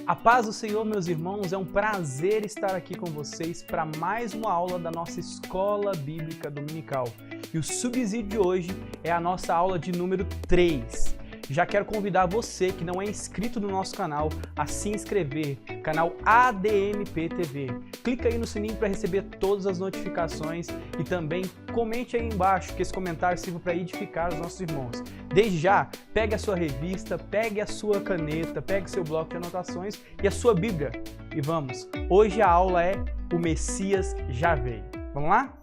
A paz do Senhor, meus irmãos, é um prazer estar aqui com vocês para mais uma aula da nossa Escola Bíblica Dominical. E o subsídio de hoje é a nossa aula de número 3. Já quero convidar você que não é inscrito no nosso canal a se inscrever, canal ADMP TV. Clica aí no sininho para receber todas as notificações e também comente aí embaixo, que esse comentário sirva para edificar os nossos irmãos. Desde já, pegue a sua revista, pegue a sua caneta, pegue seu bloco de anotações e a sua Bíblia. E vamos! Hoje a aula é O Messias Já Veio. Vamos lá?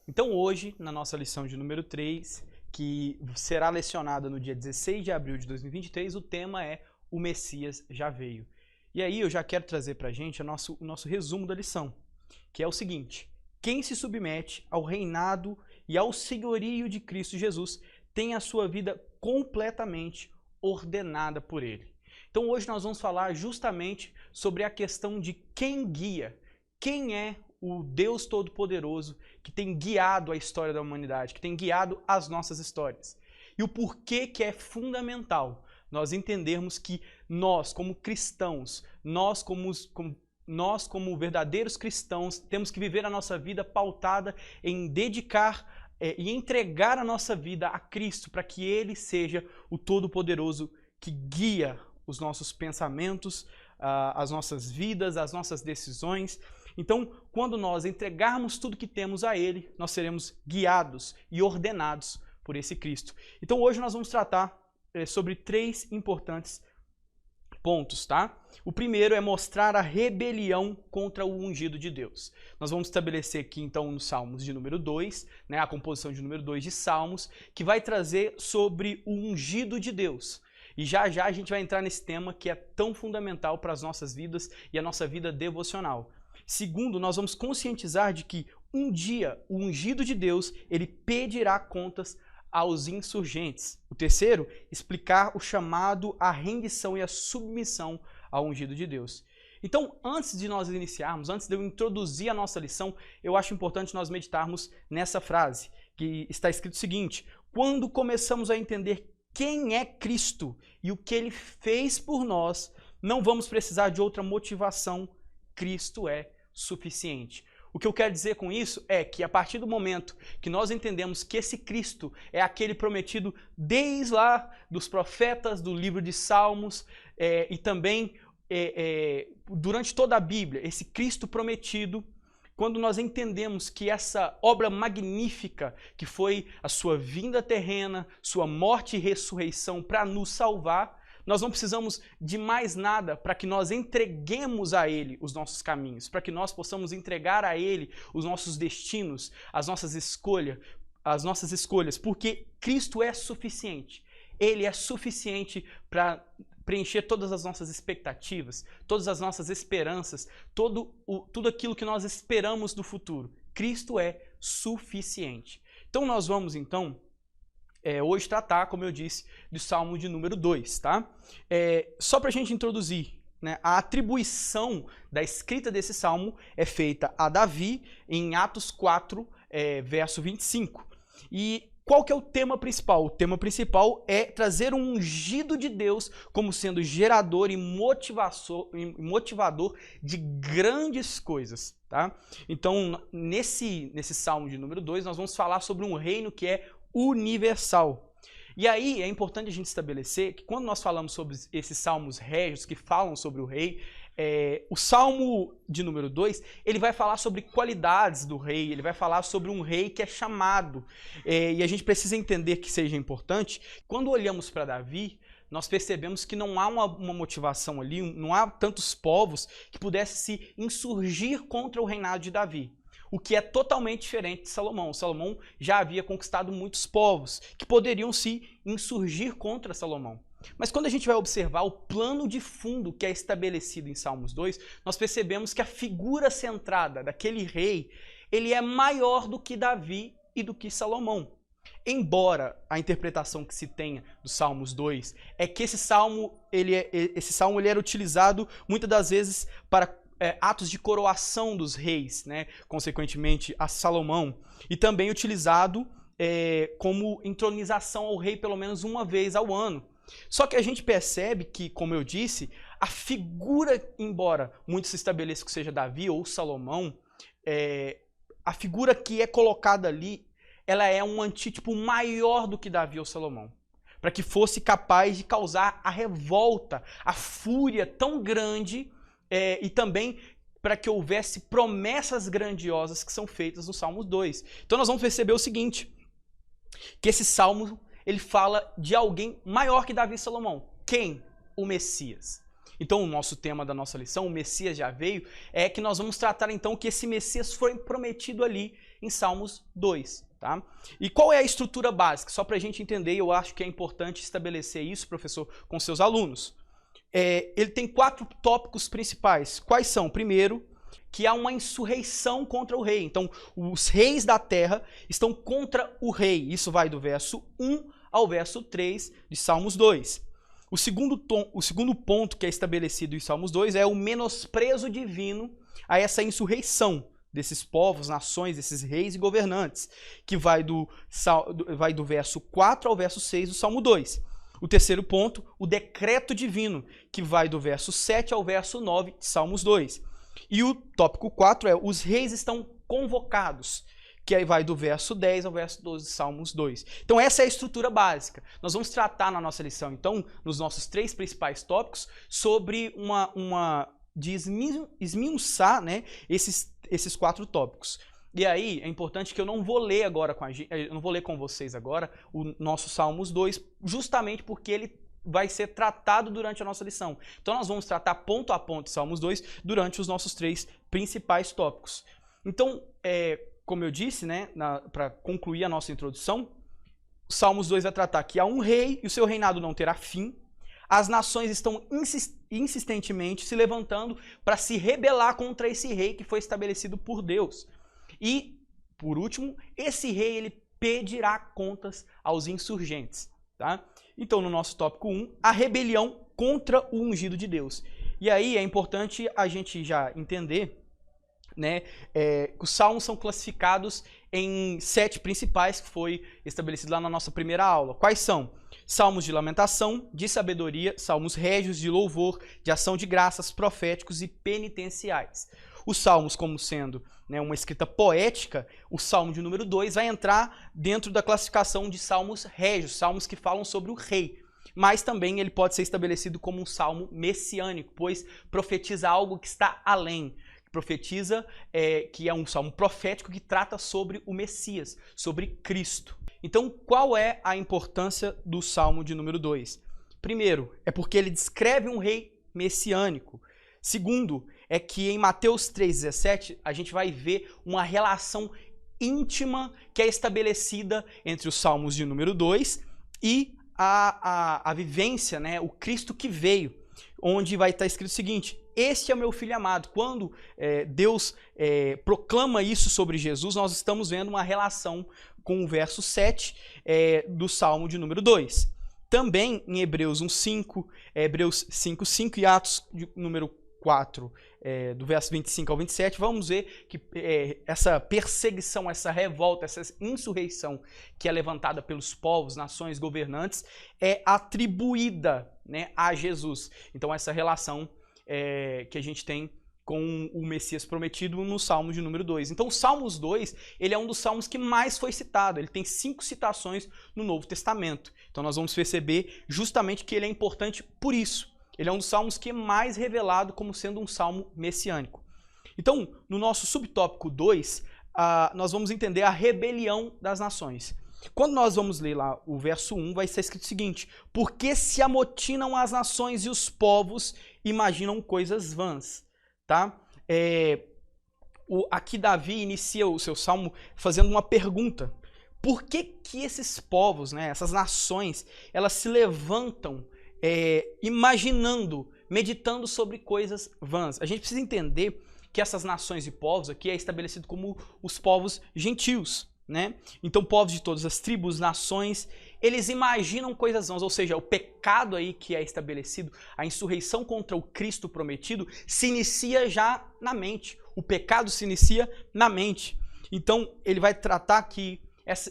Então hoje, na nossa lição de número 3, que será lecionada no dia 16 de abril de 2023, o tema é O Messias Já Veio. E aí eu já quero trazer para a gente o nosso resumo da lição, que é o seguinte: quem se submete ao reinado e ao senhorio de Cristo Jesus tem a sua vida completamente ordenada por Ele. Então hoje nós vamos falar justamente sobre a questão de quem guia, quem é o Deus Todo-Poderoso que tem guiado a história da humanidade, que tem guiado as nossas histórias. E o porquê que é fundamental nós entendermos que nós, como cristãos, nós como verdadeiros cristãos, temos que viver a nossa vida pautada em dedicar e entregar a nossa vida a Cristo, para que Ele seja o Todo-Poderoso que guia os nossos pensamentos, as nossas vidas, as nossas decisões. Então, quando nós entregarmos tudo que temos a Ele, nós seremos guiados e ordenados por esse Cristo. Então, hoje nós vamos tratar sobre 3 importantes pontos, tá? O primeiro é mostrar a rebelião contra o ungido de Deus. Nós vamos estabelecer aqui, então, no Salmos de número 2, né, a composição de número 2 de Salmos, que vai trazer sobre o ungido de Deus. E já já a gente vai entrar nesse tema que é tão fundamental para as nossas vidas e a nossa vida devocional. Segundo, nós vamos conscientizar de que um dia o ungido de Deus, ele pedirá contas aos insurgentes. O terceiro, explicar o chamado à rendição e à submissão ao ungido de Deus. Então, antes de nós iniciarmos, antes de eu introduzir a nossa lição, eu acho importante nós meditarmos nessa frase, que está escrito o seguinte: quando começamos a entender quem é Cristo e o que Ele fez por nós, não vamos precisar de outra motivação. Cristo é suficiente. O que eu quero dizer com isso é que a partir do momento que nós entendemos que esse Cristo é aquele prometido desde lá dos profetas, do livro de Salmos e também durante toda a Bíblia, esse Cristo prometido, quando nós entendemos que essa obra magnífica que foi a sua vinda terrena, sua morte e ressurreição para nos salvar, nós não precisamos de mais nada para que nós entreguemos a Ele os nossos caminhos, para que nós possamos entregar a Ele os nossos destinos, as nossas escolhas, porque Cristo é suficiente. Ele é suficiente para preencher todas as nossas expectativas, todas as nossas esperanças, tudo aquilo que nós esperamos do futuro. Cristo é suficiente. Então nós vamos hoje tratar, como eu disse, do Salmo de número 2, tá? Só para a gente introduzir, né, a atribuição da escrita desse Salmo é feita a Davi em Atos 4, verso 25. E qual que é o tema principal? O tema principal é trazer um ungido de Deus como sendo gerador e motivador de grandes coisas, tá? Então, nesse Salmo de número 2, nós vamos falar sobre um reino que é universal. E aí é importante a gente estabelecer que quando nós falamos sobre esses salmos régios que falam sobre o rei, o Salmo de número 2, ele vai falar sobre qualidades do rei, ele vai falar sobre um rei que é chamado. E a gente precisa entender que seja importante. Quando olhamos para Davi, nós percebemos que não há uma motivação ali, não há tantos povos que pudessem se insurgir contra o reinado de Davi. O que é totalmente diferente de Salomão. Salomão já havia conquistado muitos povos que poderiam se insurgir contra Salomão. Mas quando a gente vai observar o plano de fundo que é estabelecido em Salmos 2, nós percebemos que a figura centrada daquele rei, ele é maior do que Davi e do que Salomão. Embora a interpretação que se tenha do Salmos 2 é que esse salmo ele era utilizado muitas das vezes para atos de coroação dos reis, né? Consequentemente a Salomão, e também utilizado como entronização ao rei pelo menos uma vez ao ano. Só que a gente percebe que, como eu disse, a figura, embora muito se estabeleça que seja Davi ou Salomão, a figura que é colocada ali, ela é um antítipo maior do que Davi ou Salomão, para que fosse capaz de causar a revolta, a fúria tão grande, e também para que houvesse promessas grandiosas que são feitas no Salmo 2. Então nós vamos perceber o seguinte, que esse salmo ele fala de alguém maior que Davi e Salomão. Quem? O Messias. Então o nosso tema da nossa lição, o Messias já veio, é que nós vamos tratar então que esse Messias foi prometido ali em Salmos 2. Tá? E qual é a estrutura básica? Só para a gente entender, eu acho que é importante estabelecer isso, professor, com seus alunos. Ele tem 4 tópicos principais. Quais são? Primeiro, que há uma insurreição contra o rei. Então, os reis da terra estão contra o rei. Isso vai do verso 1 ao verso 3 de Salmos 2. O segundo ponto que é estabelecido em Salmos 2 é o menosprezo divino a essa insurreição desses povos, nações, desses reis e governantes, que vai do verso 4 ao verso 6 do Salmo 2. O terceiro ponto, o decreto divino, que vai do verso 7 ao verso 9 de Salmos 2. E o tópico 4 é os reis estão convocados, que aí vai do verso 10 ao verso 12 de Salmos 2. Então essa é a estrutura básica. Nós vamos tratar na nossa lição, então, nos nossos 3 principais tópicos, sobre de esmiuçar, né, esses 4 tópicos. E aí é importante que eu não vou ler agora eu não vou ler com vocês agora o nosso Salmos 2, justamente porque ele vai ser tratado durante a nossa lição. Então nós vamos tratar ponto a ponto de Salmos 2 durante os nossos 3 principais tópicos. Então, como eu disse, né, para concluir a nossa introdução, Salmos 2 vai tratar que há um rei e o seu reinado não terá fim. As nações estão insistentemente se levantando para se rebelar contra esse rei que foi estabelecido por Deus. E, por último, esse rei ele pedirá contas aos insurgentes. Tá? Então, no nosso tópico 1, a rebelião contra o ungido de Deus. E aí é importante a gente já entender, né, que os salmos são classificados em 7 principais, que foi estabelecido lá na nossa primeira aula. Quais são? Salmos de lamentação, de sabedoria, salmos régios, de louvor, de ação de graças, proféticos e penitenciais. Os salmos, como sendo, né, uma escrita poética, o salmo de número 2 vai entrar dentro da classificação de salmos régios, salmos que falam sobre o rei. Mas também ele pode ser estabelecido como um salmo messiânico, pois profetiza algo que está além. Profetiza que é um salmo profético que trata sobre o Messias, sobre Cristo. Então, qual é a importância do salmo de número 2? Primeiro, é porque ele descreve um rei messiânico. Segundo, é que em Mateus 3,17 a gente vai ver uma relação íntima que é estabelecida entre os salmos de número 2 e a vivência, né, o Cristo que veio, onde vai estar escrito o seguinte: este é o meu filho amado. Quando Deus proclama isso sobre Jesus, nós estamos vendo uma relação com o verso 7 do Salmo de número 2. Também em Hebreus 1,5, Hebreus 5,5 e Atos de número 4, do verso 25 ao 27, vamos ver que essa perseguição, essa revolta, essa insurreição que é levantada pelos povos, nações, governantes, é atribuída, né, a Jesus. Então essa relação que a gente tem com o Messias prometido no Salmo de número 2. Então o Salmos 2, ele é um dos salmos que mais foi citado. Ele tem 5 citações no Novo Testamento. Então nós vamos perceber justamente que ele é importante por isso. Ele é um dos salmos que é mais revelado como sendo um salmo messiânico. Então, no nosso subtópico 2, nós vamos entender a rebelião das nações. Quando nós vamos ler lá o verso 1, vai ser escrito o seguinte: porque se amotinam as nações e os povos imaginam coisas vãs. Tá? Aqui Davi inicia o seu salmo fazendo uma pergunta. Por que esses povos, né, essas nações, elas se levantam imaginando, meditando sobre coisas vãs? A gente precisa entender que essas nações e povos aqui é estabelecido como os povos gentios, né? Então povos de todas as tribos, nações eles imaginam coisas vãs, ou seja, o pecado aí que é estabelecido, a insurreição contra o Cristo prometido, se inicia já na mente. O pecado se inicia na mente. Então, ele vai tratar que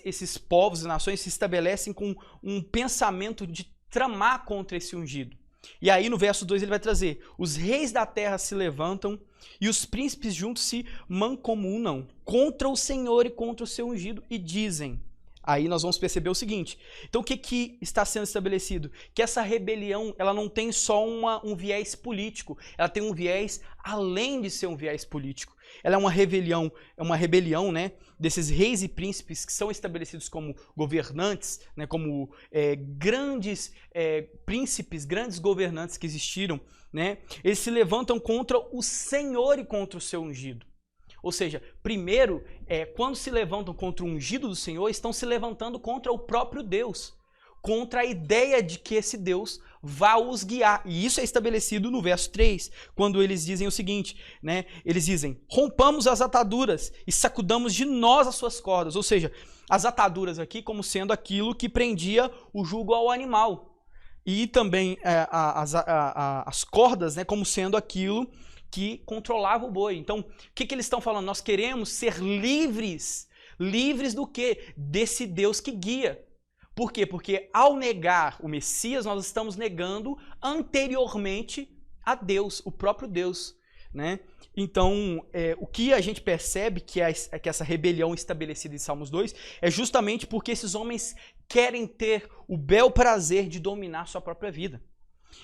esses povos e nações se estabelecem com um pensamento de tramar contra esse ungido. E aí no verso 2 ele vai trazer: os reis da terra se levantam e os príncipes juntos se mancomunam contra o Senhor e contra o seu ungido e dizem. Aí nós vamos perceber o seguinte: então o que está sendo estabelecido? Que essa rebelião, ela não tem só um viés político, ela tem um viés além de ser um viés político. Ela é uma rebelião, né, desses reis e príncipes que são estabelecidos como governantes, né, como grandes príncipes, grandes governantes que existiram, né, eles se levantam contra o Senhor e contra o seu ungido. Ou seja, primeiro, quando se levantam contra o ungido do Senhor, estão se levantando contra o próprio Deus, contra a ideia de que esse Deus vá os guiar. E isso é estabelecido no verso 3, quando eles dizem o seguinte, né? Eles dizem: rompamos as ataduras e sacudamos de nós as suas cordas. Ou seja, as ataduras aqui como sendo aquilo que prendia o jugo ao animal. E também as cordas, né, como sendo aquilo que controlava o boi. Então, o que eles estão falando? Nós queremos ser livres. Livres do quê? Desse Deus que guia. Por quê? Porque ao negar o Messias, nós estamos negando anteriormente a Deus, o próprio Deus, né? Então, o que a gente percebe que essa rebelião estabelecida em Salmos 2 é justamente porque esses homens querem ter o bel prazer de dominar sua própria vida.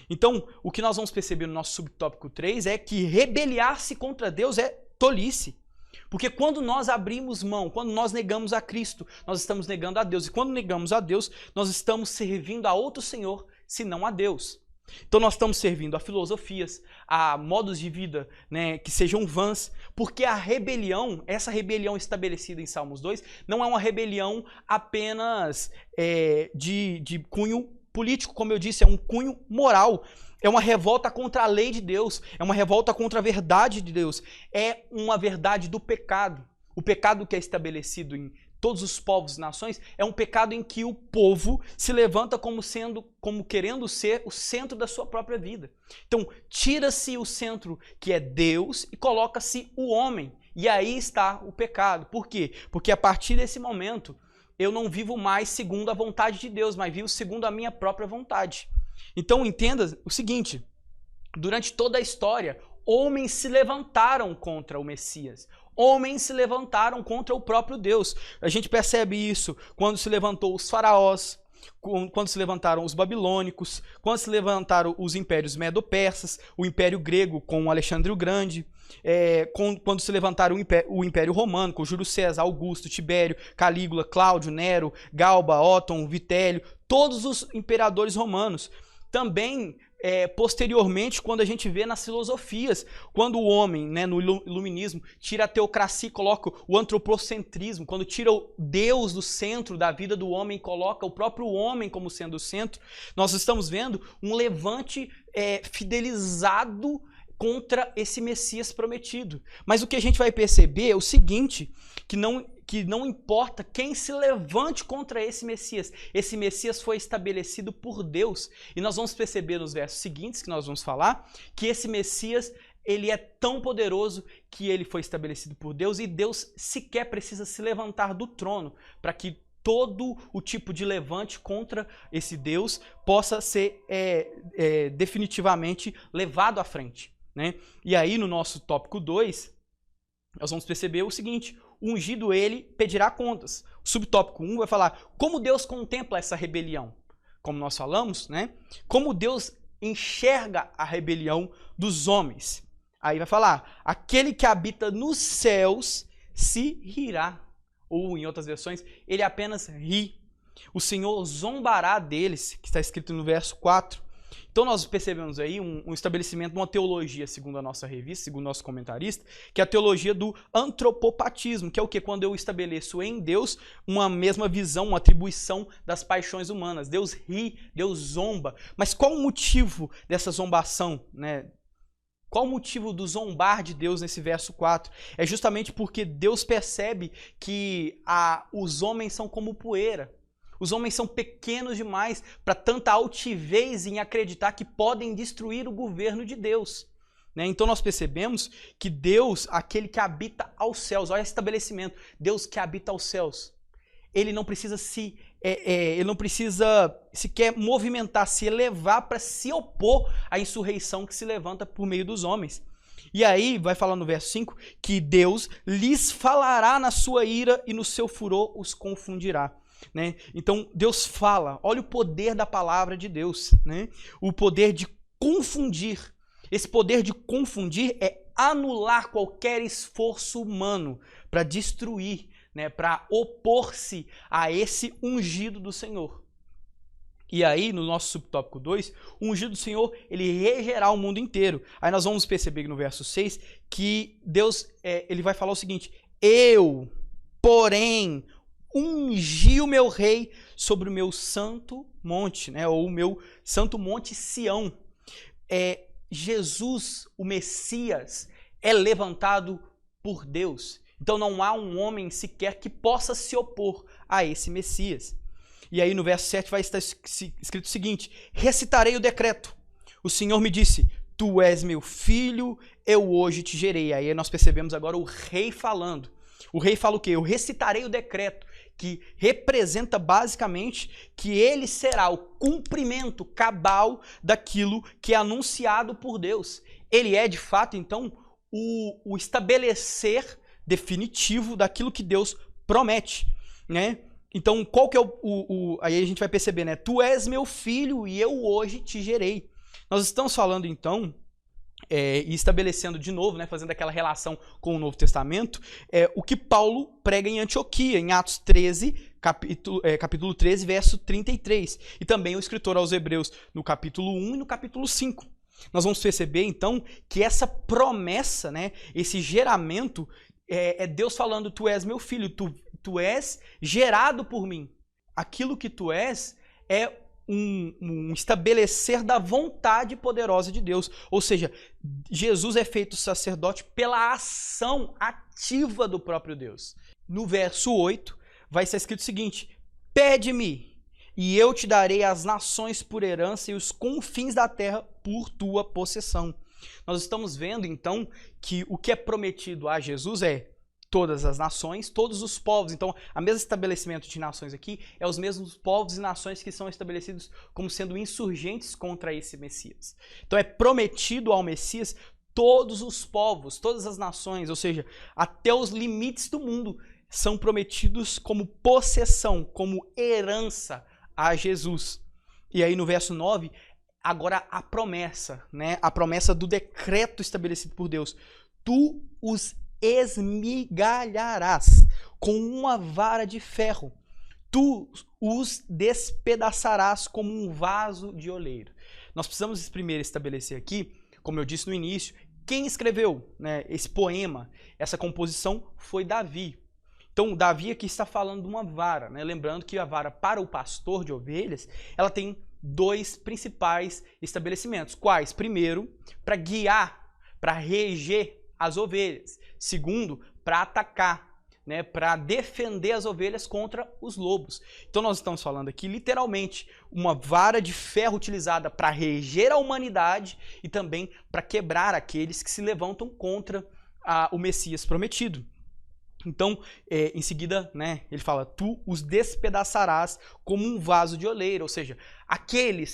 Então, o que nós vamos perceber no nosso subtópico 3 é que rebeliar-se contra Deus é tolice. Porque quando nós abrimos mão, quando nós negamos a Cristo, nós estamos negando a Deus. E quando negamos a Deus, nós estamos servindo a outro Senhor, senão a Deus. Então nós estamos servindo a filosofias, a modos de vida, né, que sejam vãs, porque a rebelião, essa rebelião estabelecida em Salmos 2, não é uma rebelião apenas de cunho político, como eu disse, é um cunho moral. É uma revolta contra a lei de Deus, é uma revolta contra a verdade de Deus, é uma verdade do pecado. O pecado que é estabelecido em todos os povos e nações é um pecado em que o povo se levanta como querendo ser o centro da sua própria vida. Então, tira-se o centro que é Deus e coloca-se o homem. E aí está o pecado. Por quê? Porque a partir desse momento, eu não vivo mais segundo a vontade de Deus, mas vivo segundo a minha própria vontade. Então entenda o seguinte: durante toda a história, homens se levantaram contra o Messias. Homens se levantaram contra o próprio Deus. A gente percebe isso quando se levantou os faraós, quando se levantaram os babilônicos, quando se levantaram os impérios medo-persas, o Império Grego com Alexandre o Grande, quando se levantaram o Império Romano com Júlio César, Augusto, Tibério, Calígula, Cláudio, Nero, Galba, Óton, Vitélio, todos os imperadores romanos. Também, posteriormente, quando a gente vê nas filosofias, quando o homem, né, no iluminismo, tira a teocracia e coloca o antropocentrismo, quando tira o Deus do centro da vida do homem e coloca o próprio homem como sendo o centro, nós estamos vendo um levante fidelizado contra esse Messias prometido. Mas o que a gente vai perceber é o seguinte, que não importa quem se levante contra esse Messias foi estabelecido por Deus. E nós vamos perceber nos versos seguintes que nós vamos falar, que esse Messias, ele é tão poderoso que ele foi estabelecido por Deus e Deus sequer precisa se levantar do trono para que todo o tipo de levante contra esse Deus possa ser definitivamente levado à frente, né? E aí no nosso tópico 2, nós vamos perceber o seguinte: o ungido ele pedirá contas. O subtópico 1 vai falar como Deus contempla essa rebelião. Como nós falamos, né? Como Deus enxerga a rebelião dos homens. Aí vai falar: aquele que habita nos céus se rirá. Ou em outras versões, ele apenas ri. O Senhor zombará deles, que está escrito no verso 4. Então nós percebemos aí um estabelecimento de uma teologia, segundo a nossa revista, segundo o nosso comentarista, que é a teologia do antropopatismo, que é o que? Quando eu estabeleço em Deus uma mesma visão, uma atribuição das paixões humanas. Deus ri, Deus zomba. Mas qual o motivo dessa zombação, né? Qual o motivo do zombar de Deus nesse verso 4? É justamente porque Deus percebe que os homens são como poeira. Os homens são pequenos demais para tanta altivez em acreditar que podem destruir o governo de Deus. Né? Então nós percebemos que Deus, aquele que habita aos céus, olha esse estabelecimento, Deus que habita aos céus, ele não precisa sequer movimentar, se elevar para se opor à insurreição que se levanta por meio dos homens. E aí vai falar no verso 5 que Deus lhes falará na sua ira e no seu furor os confundirá. Né? Então Deus fala, olha o poder da palavra de Deus, né? O poder de confundir. Esse poder de confundir é anular qualquer esforço humano para destruir, né? Para opor-se a esse ungido do Senhor. E aí, no nosso subtópico 2, o ungido do Senhor, ele regerá o mundo inteiro. Aí nós vamos perceber no verso 6 que Deus, ele vai falar o seguinte: eu, porém, ungi o meu rei sobre o meu santo monte, né? Ou o meu santo monte Sião. Jesus, o Messias, é levantado por Deus. Então não há um homem sequer que possa se opor a esse Messias. E aí no verso 7 vai estar escrito o seguinte: recitarei o decreto. O Senhor me disse, tu és meu filho, eu hoje te gerei. Aí nós percebemos agora o rei falando. O rei fala o quê? Eu recitarei o decreto, que representa basicamente que ele será o cumprimento cabal daquilo que é anunciado por Deus. Ele é de fato então o estabelecer definitivo daquilo que Deus promete, né? Então, qual que é aí a gente vai perceber, né? Tu és meu filho e eu hoje te gerei. Nós estamos falando, então, e estabelecendo de novo, né, fazendo aquela relação com o Novo Testamento, o que Paulo prega em Antioquia, em Atos 13, capítulo 13, verso 33. E também o escritor aos Hebreus, no capítulo 1 e no capítulo 5. Nós vamos perceber, então, que essa promessa, né, esse geramento, é Deus falando, tu és meu filho, tu és gerado por mim. Aquilo que tu és é um estabelecer da vontade poderosa de Deus. Ou seja, Jesus é feito sacerdote pela ação ativa do próprio Deus. No verso 8 vai ser escrito o seguinte: pede-me e eu te darei as nações por herança e os confins da terra por tua possessão. Nós estamos vendo então que o que é prometido a Jesus é todas as nações, todos os povos. Então, o mesmo estabelecimento de nações aqui é os mesmos povos e nações que são estabelecidos como sendo insurgentes contra esse Messias. Então, é prometido ao Messias todos os povos, todas as nações, ou seja, até os limites do mundo são prometidos como possessão, como herança a Jesus. E aí no verso 9, agora a promessa, né? A promessa do decreto estabelecido por Deus. Tu os esmigalharás com uma vara de ferro. Tu os despedaçarás como um vaso de oleiro. Nós precisamos primeiro estabelecer aqui, como eu disse no início, quem escreveu, né, esse poema, essa composição foi Davi. Então, Davi aqui está falando de uma vara, né? Lembrando que a vara para o pastor de ovelhas, ela tem dois principais estabelecimentos. Quais? Primeiro, para guiar, para reger as ovelhas. Segundo, para atacar, né, para defender as ovelhas contra os lobos. Então nós estamos falando aqui literalmente uma vara de ferro utilizada para reger a humanidade e também para quebrar aqueles que se levantam contra o Messias prometido. Então, em seguida, né, ele fala, tu os despedaçarás como um vaso de oleiro, ou seja,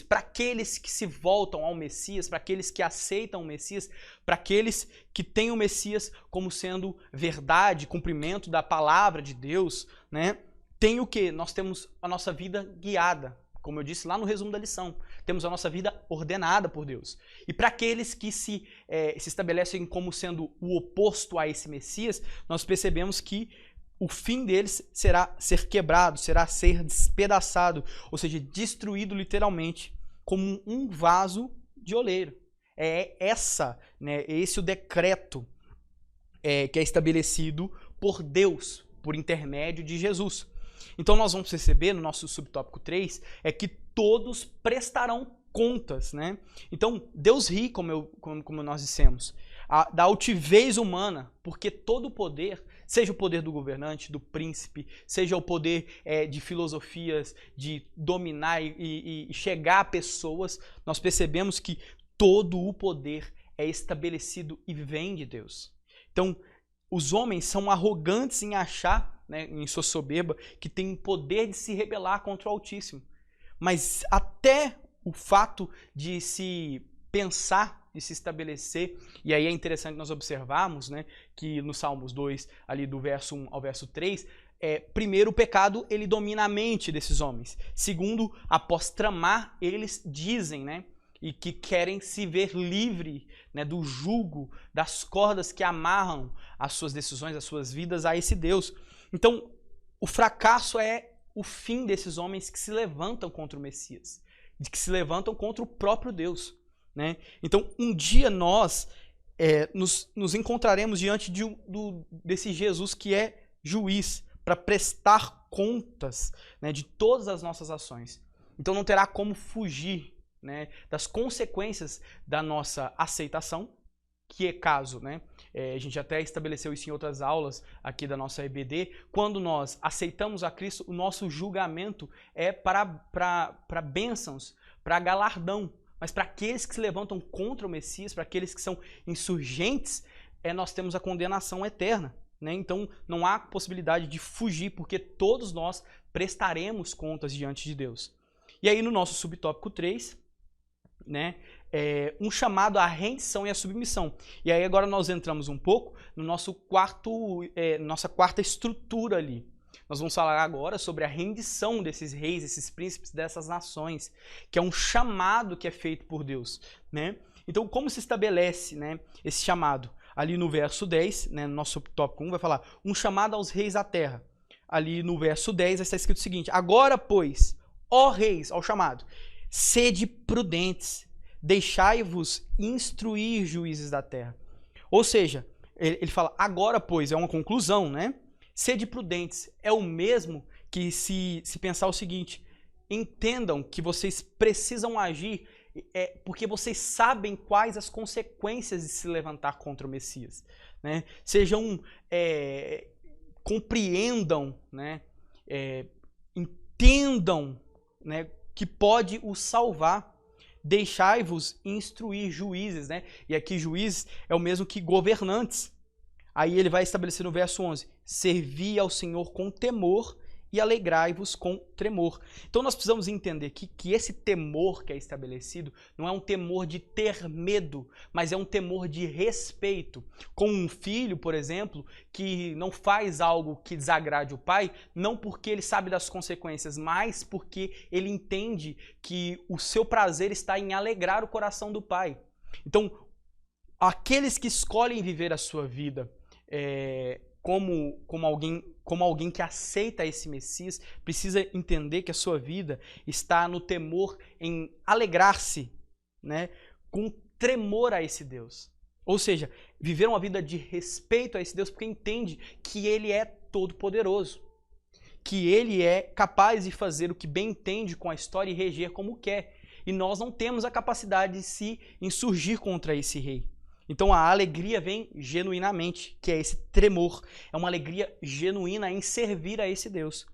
para aqueles que se voltam ao Messias, para aqueles que aceitam o Messias, para aqueles que têm o Messias como sendo verdade, cumprimento da palavra de Deus, né, tem o quê? Nós temos a nossa vida guiada, como eu disse lá no resumo da lição, temos a nossa vida ordenada por Deus. E para aqueles que se estabelecem como sendo o oposto a esse Messias, nós percebemos que o fim deles será ser quebrado, será ser despedaçado, ou seja, destruído literalmente como um vaso de oleiro. Esse o decreto que é estabelecido por Deus, por intermédio de Jesus. Então nós vamos perceber no nosso subtópico 3 que todos prestarão contas, né? Então Deus ri, como nós dissemos. da altivez humana, porque todo o poder, seja o poder do governante, do príncipe, seja o poder de filosofias, de dominar e chegar a pessoas, nós percebemos que todo o poder é estabelecido e vem de Deus. Então, os homens são arrogantes em achar, né, em sua soberba, que tem o poder de se rebelar contra o Altíssimo. Mas até o fato de se pensar, de se estabelecer, e aí é interessante nós observarmos, né, que no Salmos 2, ali do verso 1 ao verso 3, primeiro, o pecado ele domina a mente desses homens. Segundo, após tramar, eles dizem, né, e que querem se ver livre, né, do jugo, das cordas que amarram as suas decisões, as suas vidas a esse Deus. Então, o fracasso é o fim desses homens que se levantam contra o Messias, que se levantam contra o próprio Deus, né? Então, um dia nós nos encontraremos diante desse Jesus que é juiz, para prestar contas, né, de todas as nossas ações. Então, não terá como fugir, né, das consequências da nossa aceitação, que é caso, né, a gente até estabeleceu isso em outras aulas aqui da nossa EBD, quando nós aceitamos a Cristo, o nosso julgamento é para bênçãos, para galardão, mas para aqueles que se levantam contra o Messias, para aqueles que são insurgentes, nós temos a condenação eterna, né? Então não há possibilidade de fugir, porque todos nós prestaremos contas diante de Deus. E aí no nosso subtópico 3, né, um chamado à rendição e à submissão. E aí agora nós entramos um pouco no nossa quarta estrutura ali. Nós vamos falar agora sobre a rendição desses reis, desses príncipes, dessas nações, que é um chamado que é feito por Deus, né? Então, como se estabelece, né, esse chamado? Ali no verso 10, né, no nosso tópico 1, vai falar um chamado aos reis da terra. Ali no verso 10 vai estar escrito o seguinte: agora, pois, ó reis, ao chamado, sede prudentes, deixai-vos instruir, juízes da terra. Ou seja, ele fala, agora, pois, é uma conclusão, né? Sede prudentes é o mesmo que se pensar o seguinte: entendam que vocês precisam agir porque vocês sabem quais as consequências de se levantar contra o Messias, né? Compreendam, né? Entendam, né, que pode os salvar. Deixai-vos instruir, juízes, né? E aqui juízes é o mesmo que governantes. Aí ele vai estabelecer no verso 11, servi ao Senhor com temor e alegrai-vos com tremor. Então nós precisamos entender que esse temor que é estabelecido não é um temor de ter medo, mas é um temor de respeito. Com um filho, por exemplo, que não faz algo que desagrade o pai, não porque ele sabe das consequências, mas porque ele entende que o seu prazer está em alegrar o coração do pai. Então, aqueles que escolhem viver a sua vida como alguém que aceita esse Messias, precisa entender que a sua vida está no temor em alegrar-se, né, com tremor a esse Deus. Ou seja, viver uma vida de respeito a esse Deus, porque entende que Ele é todo-poderoso, que Ele é capaz de fazer o que bem entende com a história e reger como quer. E nós não temos a capacidade de se insurgir contra esse rei. Então a alegria vem genuinamente, que é esse tremor. É uma alegria genuína em servir a esse Deus.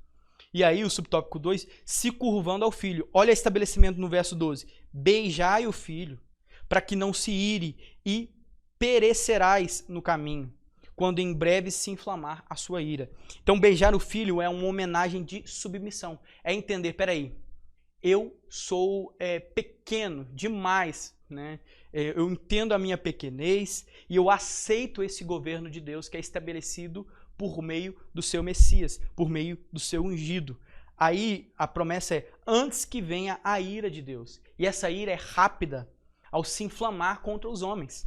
E aí o subtópico 2, se curvando ao filho. Olha o estabelecimento no verso 12. Beijai o filho, para que não se ire, e perecerás no caminho, quando em breve se inflamar a sua ira. Então beijar o filho é uma homenagem de submissão. É entender, peraí, eu sou pequeno demais, né? Eu entendo a minha pequenez e eu aceito esse governo de Deus que é estabelecido por meio do seu Messias, por meio do seu ungido. Aí a promessa é, antes que venha a ira de Deus. E essa ira é rápida ao se inflamar contra os homens.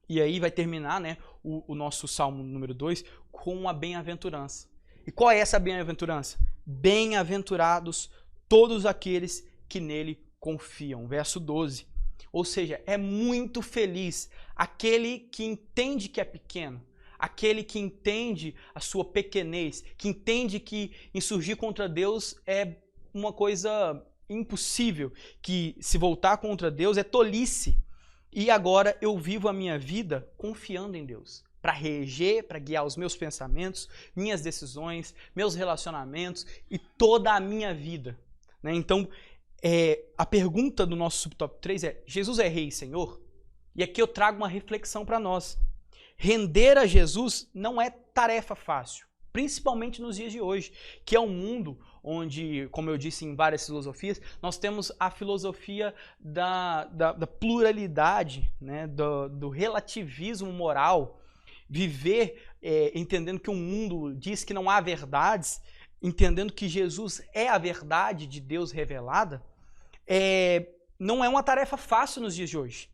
E aí vai terminar, né, o nosso Salmo número 2 com uma bem-aventurança. E qual é essa bem-aventurança? Bem-aventurados todos aqueles que nele confiam. Verso 12. Ou seja, é muito feliz aquele que entende que é pequeno, aquele que entende a sua pequenez, que entende que insurgir contra Deus é uma coisa impossível, que se voltar contra Deus é tolice. E agora eu vivo a minha vida confiando em Deus, para reger, para guiar os meus pensamentos, minhas decisões, meus relacionamentos e toda a minha vida. Né? Então, a pergunta do nosso subtop 3 é: Jesus é Rei e Senhor? E aqui eu trago uma reflexão para nós. Render a Jesus não é tarefa fácil, principalmente nos dias de hoje, que é um mundo onde, como eu disse em várias filosofias, nós temos a filosofia da pluralidade, né? do relativismo moral, viver entendendo que o mundo diz que não há verdades, entendendo que Jesus é a verdade de Deus revelada. Não é uma tarefa fácil nos dias de hoje,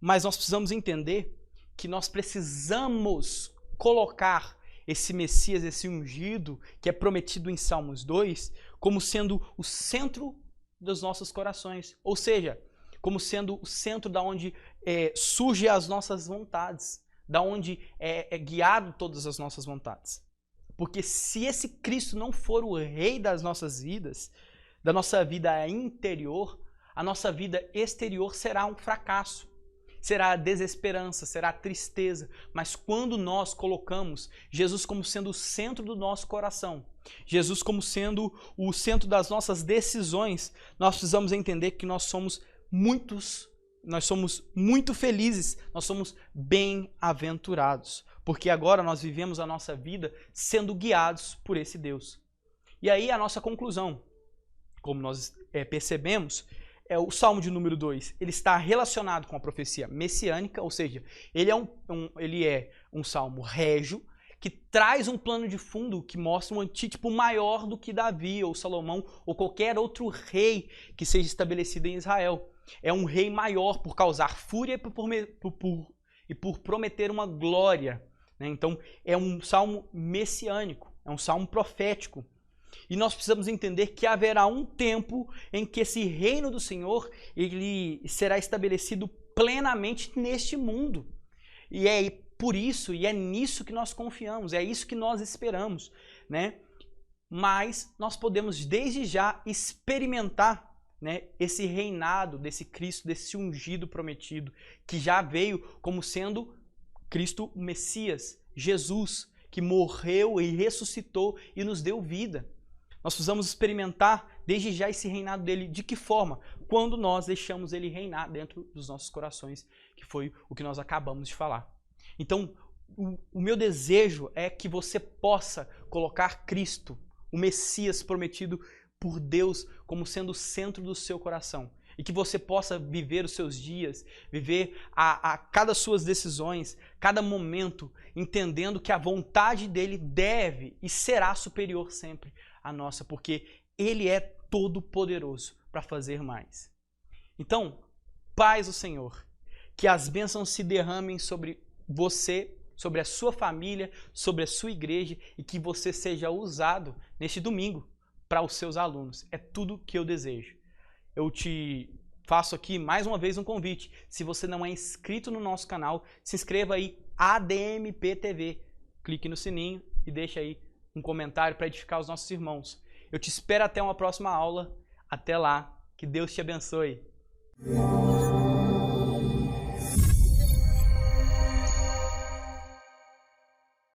mas nós precisamos entender que nós precisamos colocar esse Messias, esse ungido, que é prometido em Salmos 2, como sendo o centro dos nossos corações. Ou seja, como sendo o centro da onde surgem as nossas vontades, da onde é guiado todas as nossas vontades. Porque se esse Cristo não for o rei das nossas vidas, da nossa vida interior, a nossa vida exterior será um fracasso. Será desesperança, será tristeza, mas quando nós colocamos Jesus como sendo o centro do nosso coração, Jesus como sendo o centro das nossas decisões, nós precisamos entender que nós somos muito felizes, nós somos bem-aventurados, porque agora nós vivemos a nossa vida sendo guiados por esse Deus. E aí a nossa conclusão, como nós percebemos, o Salmo de número 2, ele está relacionado com a profecia messiânica, ou seja, ele é um salmo régio, que traz um plano de fundo que mostra um antítipo maior do que Davi ou Salomão ou qualquer outro rei que seja estabelecido em Israel. É um rei maior por causar fúria e por prometer uma glória. Né? Então, é um salmo messiânico, é um salmo profético. E nós precisamos entender que haverá um tempo em que esse reino do Senhor ele será estabelecido plenamente neste mundo. E é por isso, e é nisso que nós confiamos, é isso que nós esperamos, né? Mas nós podemos desde já experimentar, né, esse reinado desse Cristo, desse ungido prometido, que já veio como sendo Cristo o Messias, Jesus, que morreu e ressuscitou e nos deu vida. Nós precisamos experimentar desde já esse reinado dele. De que forma? Quando nós deixamos ele reinar dentro dos nossos corações, que foi o que nós acabamos de falar. Então, o meu desejo é que você possa colocar Cristo, o Messias prometido por Deus, como sendo o centro do seu coração. E que você possa viver os seus dias, viver a cada suas decisões, cada momento, entendendo que a vontade dele deve e será superior sempre à nossa, porque ele é todo poderoso para fazer mais. Então, paz do Senhor, que as bênçãos se derramem sobre você, sobre a sua família, sobre a sua igreja e que você seja usado neste domingo para os seus alunos. É tudo que eu desejo. Eu te faço aqui mais uma vez um convite. Se você não é inscrito no nosso canal, se inscreva aí, ADMP TV. Clique no sininho e deixa aí um comentário para edificar os nossos irmãos. Eu te espero até uma próxima aula. Até lá. Que Deus te abençoe.